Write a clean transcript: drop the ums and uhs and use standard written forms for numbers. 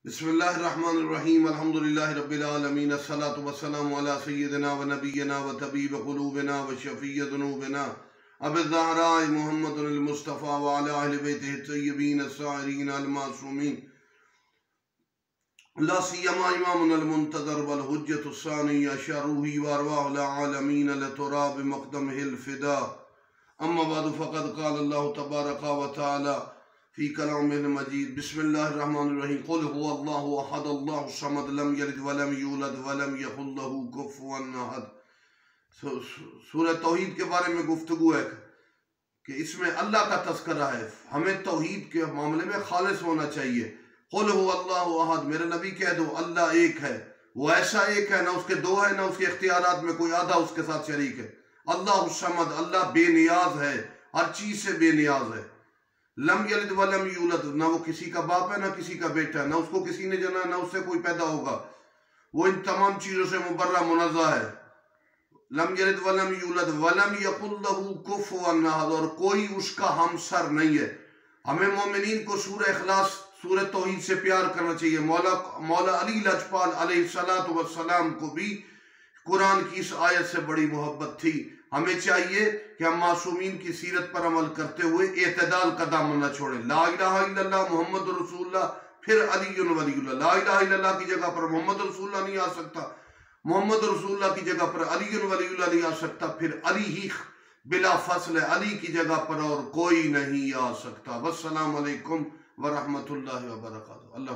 بسم اللہ الرحمن الرحیم الحمدللہ رب العالمین الصلاة والسلام علی سیدنا و نبینا و طبیب قلوبنا و شفیع ذنوبنا ابی الزہراء محمد المصطفیٰ و علی اہل بیتہ الطیبین الطاہرین المعصومین لا سیما امامنا المنتظر والحجۃ الثانیہ شرعہ و ارواح العالمین لتراب مقدمہ الفداء اما بعد فقد قال اللہ تبارک و تعالی فی کلام المجید بسم اللہ الرحمن الرحیم قل هو اللہ احد اللہ الصمد لم یلد ولم یولد ولم یکن لہ کفوا احد۔ سورہ توحید کے بارے میں گفتگو ہے کہ اس میں اللہ کا تذکرہ ہے، ہمیں توحید کے معاملے میں خالص ہونا چاہیے۔ قل هو اللہ احد، میرے نبی کہہ دو اللہ ایک ہے، وہ ایسا ایک ہے، نہ اس کے دو ہے نہ اس کے اختیارات میں کوئی آدھا اس کے ساتھ شریک ہے۔ اللہ الصمد، اللہ بے نیاز ہے، ہر چیز سے بے نیاز ہے۔ لم یلد ولم یولد، نہ وہ کسی کا باپ ہے نہ کسی کا بیٹا ہے، نہ اس کو کسی نے جنا نہ اس سے کوئی پیدا ہوگا، وہ ان تمام چیزوں سے مبرہ منزہ ہے۔ لم یلد ولم یولد ولم یکن لہ کفوا احد، اور کوئی اس کا ہمسر نہیں ہے۔ ہمیں مومنین کو سورہ اخلاص، سورہ توحید سے پیار کرنا چاہیے۔ مولا علی لاجپال علیہ السلام کو بھی قرآن کی اس آیت سے بڑی محبت تھی۔ ہمیں چاہیے کہ ہم معصومین کی سیرت پر عمل کرتے ہوئے اعتدال کا دامن نہ چھوڑیں۔ لا الہ الا اللہ محمد رسول اللہ، پھر علی ولی اللہ۔ لا الہ الا اللہ کی جگہ پر محمد رسول اللہ نہیں آ سکتا، محمد رسول اللہ کی جگہ پر علی ولی اللہ نہیں آ سکتا، پھر علی ہی بلا فصل ہے، علی کی جگہ پر اور کوئی نہیں آ سکتا۔ والسلام علیکم ورحمۃ اللہ وبرکاتہ۔ اللہ